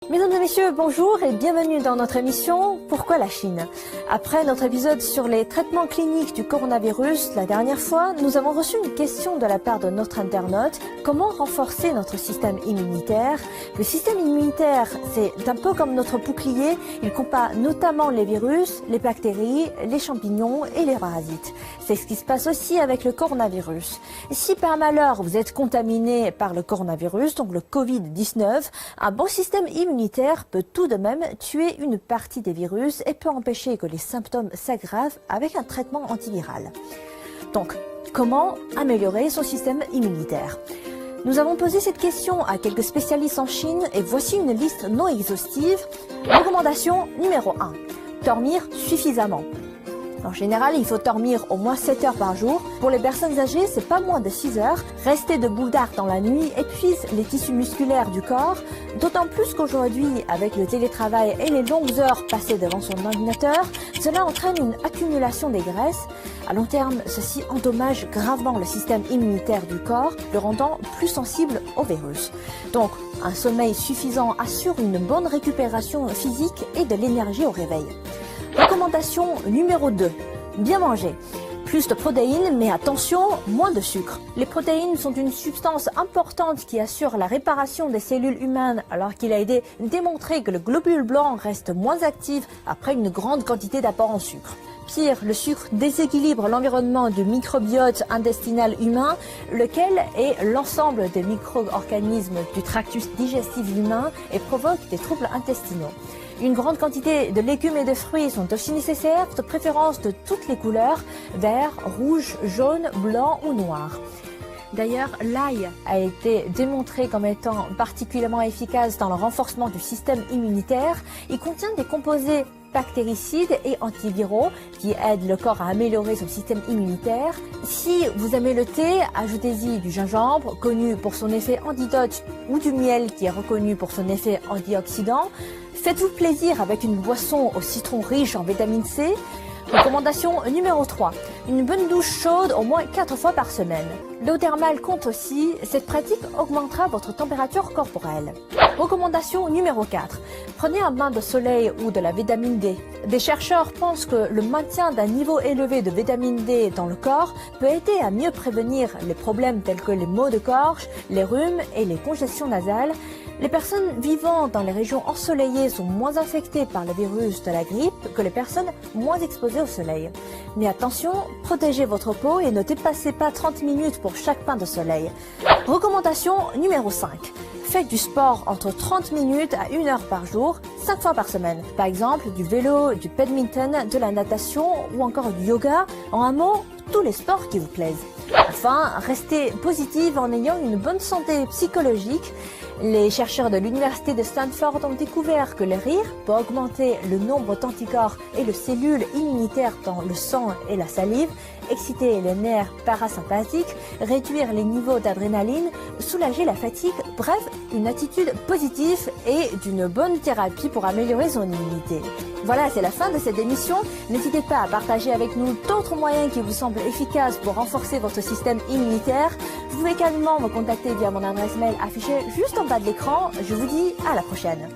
Mesdames et messieurs, bonjour et bienvenue dans notre émission Pourquoi la Chine? Après notre épisode sur les traitements cliniques du coronavirus, la dernière fois, nous avons reçu une question de la part de notre internaute. Comment renforcer notre système immunitaire? Le système immunitaire, c'est un peu comme notre bouclier. Il combat notamment les virus, les bactéries, les champignons et les parasites. C'est ce qui se passe aussi avec le coronavirus. Si par malheur vous êtes contaminé par le coronavirus, donc le Covid-19, un bon système immunitaire peut tout de même tuer une partie des virus et peut empêcher que les symptômes s'aggravent avec un traitement antiviral. Donc, comment améliorer son système immunitaire? Nous avons posé cette question à quelques spécialistes en Chine et voici une liste non exhaustive. Recommandation numéro 1. Dormir suffisamment. En général, il faut dormir au moins 7 heures par jour. Pour les personnes âgées, c'est pas moins de 6 heures. Rester debout tard dans la nuit épuise les tissus musculaires du corps, d'autant plus qu'aujourd'hui, avec le télétravail et les longues heures passées devant son ordinateur, cela entraîne une accumulation des graisses. À long terme, ceci endommage gravement le système immunitaire du corps, le rendant plus sensible au virus. Donc, un sommeil suffisant assure une bonne récupération physique et de l'énergie au réveil. Recommandation numéro 2. Bien manger. Plus de protéines, mais attention, moins de sucre. Les protéines sont une substance importante qui assure la réparation des cellules humaines, alors qu'il a été démontré que le globule blanc reste moins actif après une grande quantité d'apport en sucre. Pire, le sucre déséquilibre l'environnement du microbiote intestinal humain, lequel est l'ensemble des micro-organismes du tractus digestif humain et provoque des troubles intestinaux. Une grande quantité de légumes et de fruits sont aussi nécessaires, de préférence de toutes les couleurs, vert, rouge, jaune, blanc ou noir. D'ailleurs, l'ail a été démontré comme étant particulièrement efficace dans le renforcement du système immunitaire. Il contient des composés bactéricides et antiviraux qui aident le corps à améliorer son système immunitaire. Si vous aimez le thé, ajoutez-y du gingembre, connu pour son effet antidote, ou du miel qui est reconnu pour son effet antioxydant. Faites-vous plaisir avec une boisson au citron riche en vitamine C. Recommandation numéro 3. Une bonne douche chaude au moins 4 fois par semaine. L'eau thermale compte aussi. Cette pratique augmentera votre température corporelle. Recommandation numéro 4. Prenez un bain de soleil ou de la vitamine D. Des chercheurs pensent que le maintien d'un niveau élevé de vitamine D dans le corps peut aider à mieux prévenir les problèmes tels que les maux de gorge, les rhumes et les congestions nasales. Les personnes vivant dans les régions ensoleillées sont moins affectées par le virus de la grippe que les personnes moins exposées au soleil. Mais attention, protégez votre peau et ne dépassez pas 30 minutes pour chaque bain de soleil. Recommandation numéro 5. Faites du sport entre 30 minutes à 1 heure par jour, 5 fois par semaine. Par exemple, du vélo, du badminton, de la natation ou encore du yoga. En un mot, tous les sports qui vous plaisent. Enfin, restez positive en ayant une bonne santé psychologique. Les chercheurs de l'université de Stanford ont découvert que le rire peut augmenter le nombre d'anticorps et de cellules immunitaires dans le sang et la salive, exciter les nerfs parasympathiques, réduire les niveaux d'adrénaline, soulager la fatigue, bref, une attitude positive et d'une bonne thérapie pour améliorer son immunité. Voilà, c'est la fin de cette émission. N'hésitez pas à partager avec nous d'autres moyens qui vous semblent efficaces pour renforcer votre système immunitaire. Vous pouvez également me contacter via mon adresse mail affichée juste en bas de l'écran. Je vous dis à la prochaine.